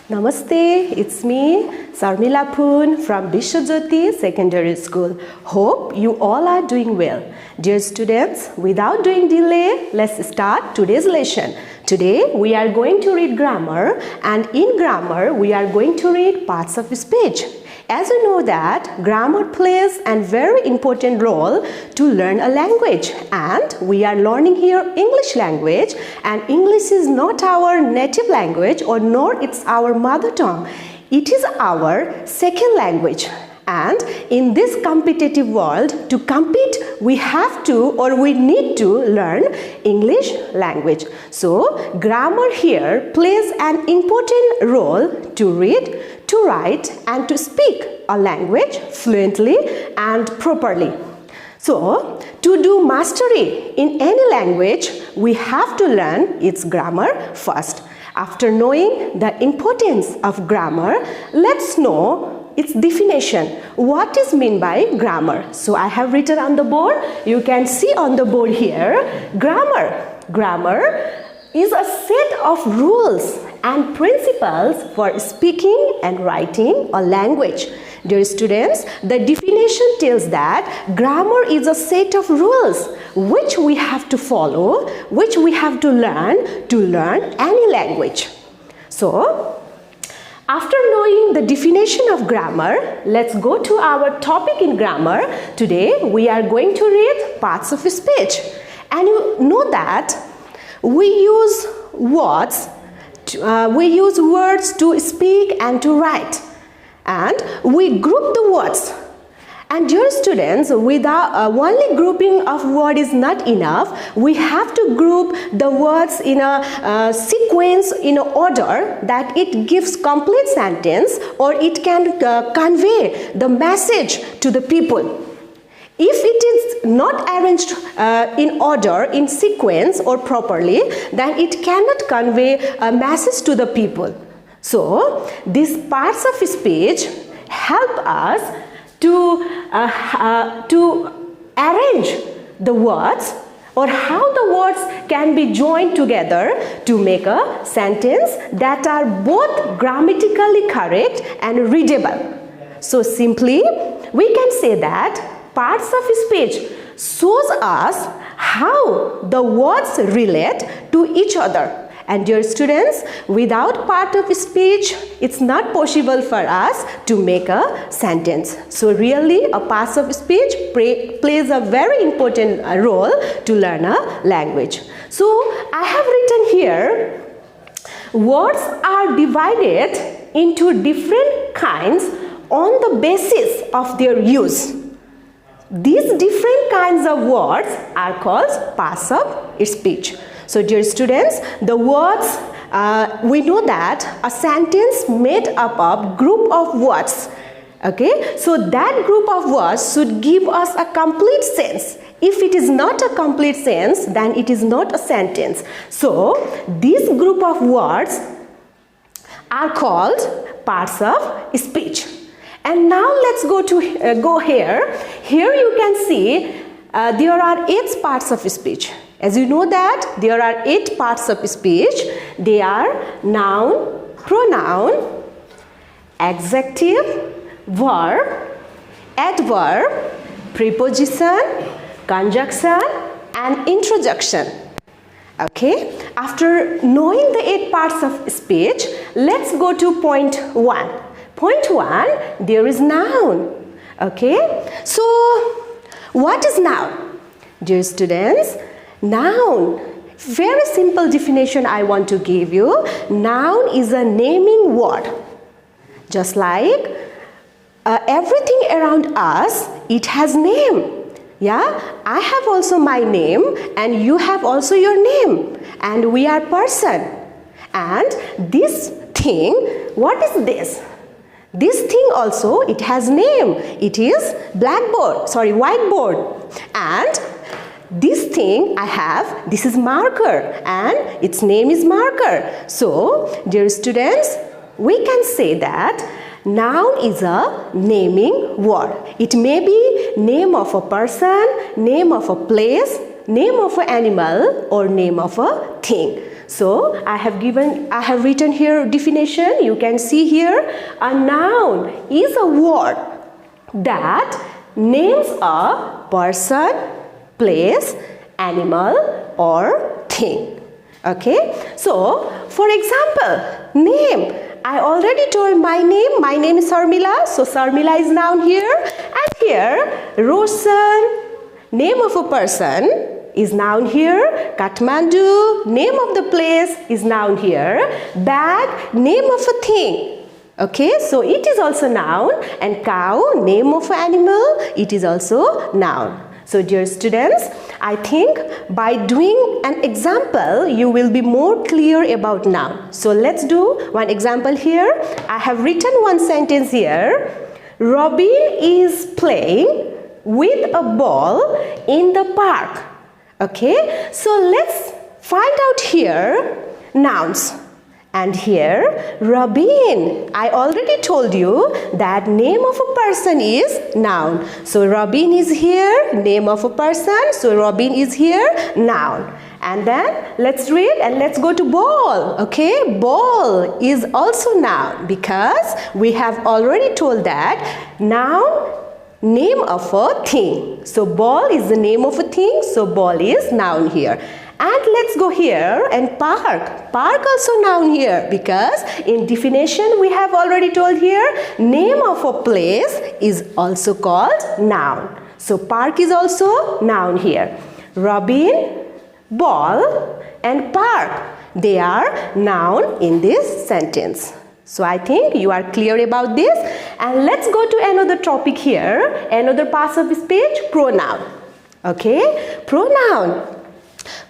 Namaste, it's me, Sarmila Poon from Vishwajyoti Secondary School. Hope you all are doing well. Dear students, without doing delay, let's start today's lesson. Today we are going to read grammar, and in grammar we are going to read parts of speech. As you know that grammar plays a very important role to learn a language, and we are learning here English language, and English is not our native language or nor it's our mother tongue. It is our second language. And in this competitive world, to compete, we have to or we need to learn English language. So, grammar here plays an important role to read, to write and to speak a language fluently and properly. So, to do mastery in any language, we have to learn its grammar first. After knowing the importance of grammar, let's know its definition. What is meant by grammar? So I have written on the board. You can see on the board here, grammar. Grammar is a set of rules and principles for speaking and writing a language. Dear students, the definition tells that grammar is a set of rules which we have to follow, which we have to learn any language. So, after knowing the definition of grammar, let's go to our topic in grammar. Today, we are going to read parts of speech. And you know that we use words to speak and to write. And we group the words. And dear students, without only grouping of word is not enough. We have to group the words in a sequence, in an order that it gives complete sentence or it can convey the message to the people. If it is not arranged in order, in sequence or properly, then it cannot convey a message to the people. So, these parts of speech help us to arrange the words or how the words can be joined together to make a sentence that are both grammatically correct and readable. So simply, we can say that parts of speech shows us how the words relate to each other. And dear students, without part of speech, it's not possible for us to make a sentence. So really, a part of speech plays a very important role to learn a language. So I have written here, words are divided into different kinds on the basis of their use. These different kinds of words are called parts of speech. So dear students, the words, we know that a sentence made up of group of words. Okay, so that group of words should give us a complete sense. If it is not a complete sense, then it is not a sentence. So this group of words are called parts of speech. And now let's go here. Here you can see there are 8 parts of speech. As you know that there are 8 parts of speech. They are noun, pronoun, adjective, verb, adverb, preposition, conjunction and interjection. Okay, after knowing the 8 parts of speech, let's go to point 1. Point 1, there is noun. Okay, so what is noun? Dear students, noun, very simple definition I want to give you. Noun is a naming word. Just like everything around us, it has name. Yeah, I have also my name and you have also your name. And we are person. And this thing, what is this? This thing also, it has name. It is whiteboard. And this thing I have, this is marker and its name is marker. So, dear students, we can say that noun is a naming word. It may be name of a person, name of a place, name of an animal or name of a thing. So I have written here definition. You can see here, a noun is a word that names a person, place, animal or thing. Okay, so for example, name. I already told my name. My name is Sarmila. So Sarmila is noun here. And here, Roshan, name of a person, is noun here. Kathmandu, name of the place, is noun here. Bag, name of a thing. Okay, so it is also noun. And cow, name of an animal, it is also noun. So dear students, I think by doing an example, you will be more clear about noun. So let's do one example here. I have written one sentence here. Robin is playing with a ball in the park. Okay, so let's find out here nouns. And here, Robin. I already told you that name of a person is noun. So Robin is here, name of a person. So Robin is here, noun. And then let's read and let's go to ball. Okay, ball is also noun because we have already told that noun, name of a thing. So ball is the name of a thing. So ball is noun here. And let's go here and park. Park also noun here because in definition we have already told here name of a place is also called noun. So park is also noun here. Robin, ball and park, they are noun in this sentence. So I think you are clear about this. And let's go to another topic here, another part of this page, pronoun. Okay, pronoun.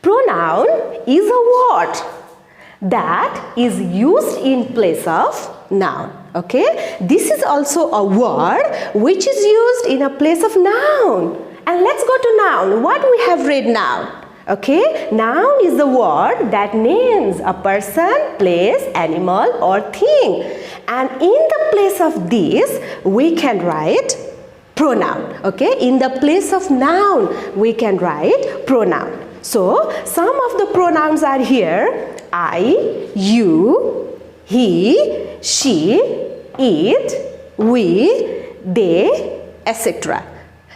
Pronoun is a word that is used in place of noun. Okay, this is also a word which is used in a place of noun. And let's go to noun. What we have read now? Okay, noun is the word that names a person, place, animal or thing. And in the place of this, we can write pronoun. Okay, in the place of noun, we can write pronoun. So, some of the pronouns are here. I, you, he, she, it, we, they, etc.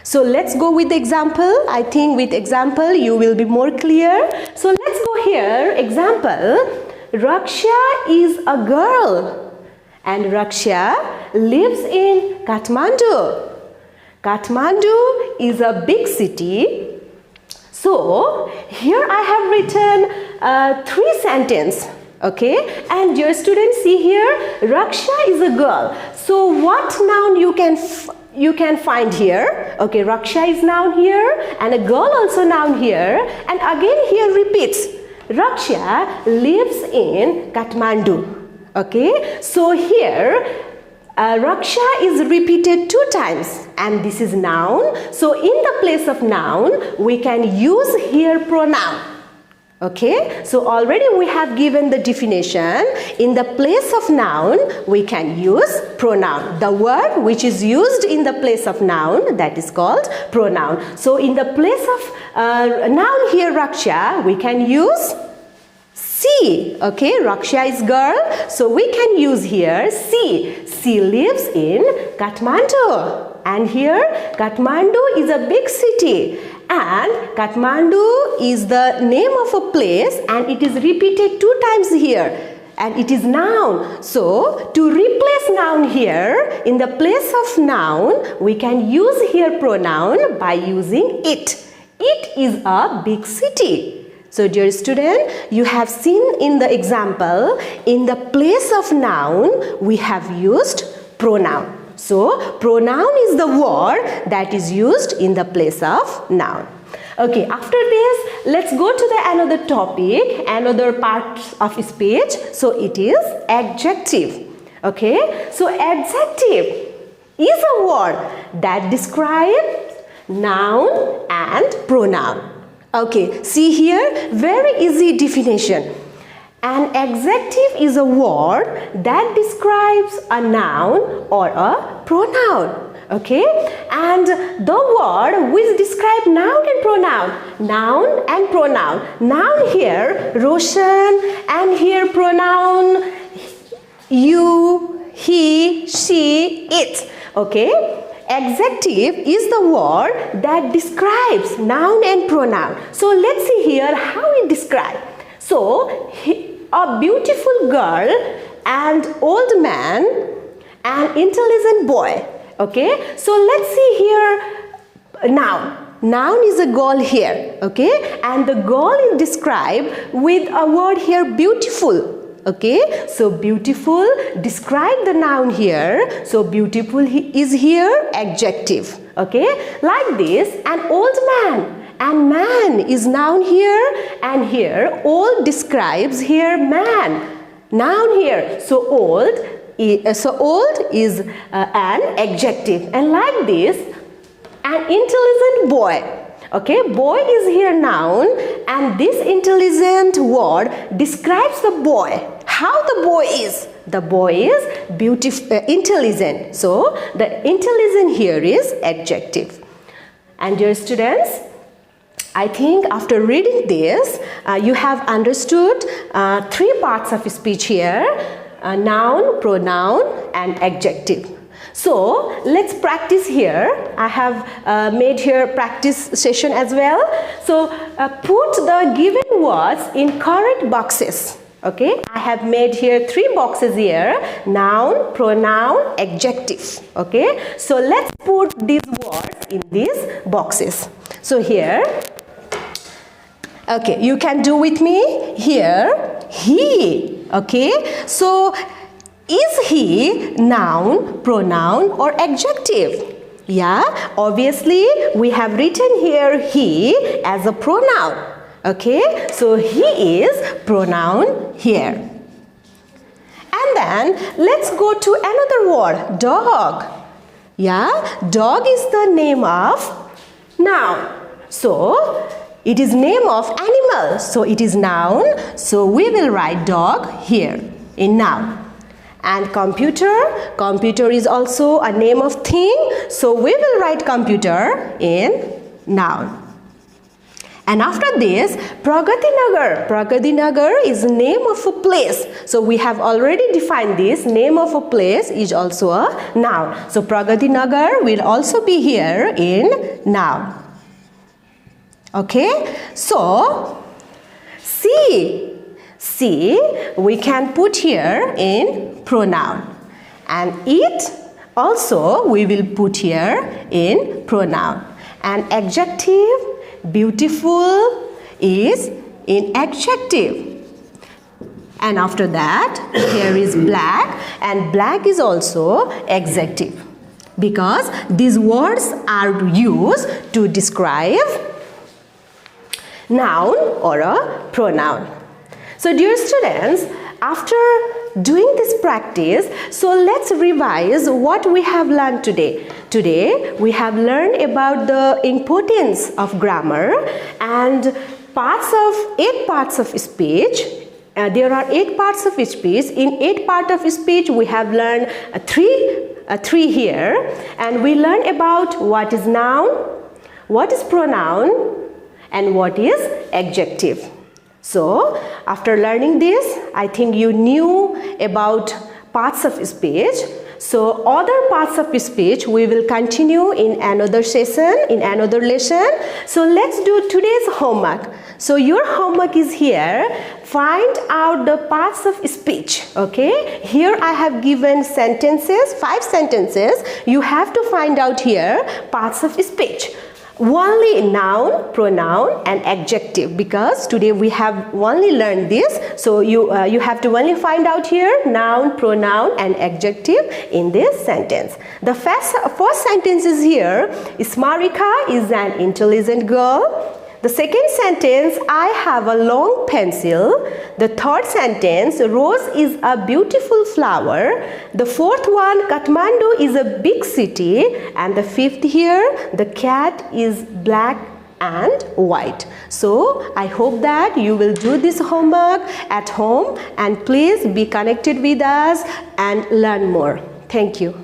So, let's go with the example. I think with example you will be more clear. So, let's go here. Example, Raksha is a girl and Raksha lives in Kathmandu. Kathmandu is a big city. So, here I have written 3 sentences, okay? And dear students, see here, Raksha is a girl. So, what noun you can find here? Okay, Raksha is noun here and a girl also noun here. And again here repeats, Raksha lives in Kathmandu. Okay, so here, Raksha is repeated 2 times and this is noun. So in the place of noun, we can use here pronoun. Okay, so already we have given the definition. In the place of noun, we can use pronoun. The word which is used in the place of noun, that is called pronoun. So in the place of noun here, Raksha, we can use she. Okay, Raksha is girl, so we can use here she. She lives in Kathmandu. And here Kathmandu is a big city. And Kathmandu is the name of a place and it is repeated 2 times here. And it is noun. So, to replace noun here, in the place of noun, we can use here pronoun by using it. It is a big city. So, dear student, you have seen in the example, in the place of noun, we have used pronoun. So, pronoun is the word that is used in the place of noun. Okay, after this, let's go to the another topic, another part of speech. So, it is adjective. Okay, so adjective is a word that describes noun and pronoun. Okay, see here, very easy definition. An adjective is a word that describes a noun or a pronoun. Okay, and the word which describe noun and pronoun. Noun and pronoun. Noun here Roshan, and here pronoun you, he, she, it. Okay, adjective is the word that describes noun and pronoun. So let's see here how it describes. So a beautiful girl and old man and intelligent boy. Okay, so let's see here noun. Noun is a girl here, okay, and the girl is described with a word here beautiful. Okay, so beautiful, describe the noun here. So beautiful is here adjective. Okay, like this, an old man, and man is noun here, and here old describes here man, noun here. So old is an adjective, and like this, an intelligent boy. Okay, boy is here noun, and this intelligent word describes the boy. How the boy is? The boy is beautiful, intelligent. So the intelligent here is adjective. And dear students, I think after reading this, you have understood three parts of speech here: noun, pronoun, and adjective. So let's practice here. I have made here practice session as well. So put the given words in correct boxes. Okay, I have made here three boxes here: noun, pronoun, adjective. Okay, so let's put these words in these boxes. So here, okay, you can do with me here, he. Okay, so is he noun, pronoun, or adjective? Yeah, obviously we have written here he as a pronoun. Okay, so he is pronoun here. And then let's go to another word, dog. Yeah, dog is the name of noun. So it is name of animal. So it is noun. So we will write dog here in noun. And computer is also a name of thing. So we will write computer in noun. And after this, Pragati Nagar is the name of a place. So we have already defined this. Name of a place is also a noun. So Pragati Nagar will also be here in noun. Okay, so see we can put here in pronoun, and it also we will put here in pronoun, and adjective beautiful is in adjective. And after that, here is black, and black is also adjective, because these words are used to describe noun or a pronoun. So dear students, after doing this practice, so let's revise what we have learned today. Today we have learned about the importance of grammar and eight parts of speech. There are 8 parts of speech. In 8 parts of speech we have learned three here, and we learned about what is noun, what is pronoun, and what is adjective. So after learning this, I think you knew about parts of speech. So other parts of speech we will continue in another session, in another lesson. So let's do today's homework. So your homework is here. Find out the parts of speech. Okay, here I have given sentences, 5 sentences. You have to find out here parts of speech. Only noun, pronoun, and adjective, because today we have only learned this. So you have to only find out here noun, pronoun, and adjective in this sentence. The first sentence is here: Smarika is an intelligent girl. The second sentence: I have a long pencil. The third sentence: Rose is a beautiful flower. The fourth one: Kathmandu is a big city. And the fifth here: the cat is black and white. So I hope that you will do this homework at home, and please be connected with us and learn more. Thank you.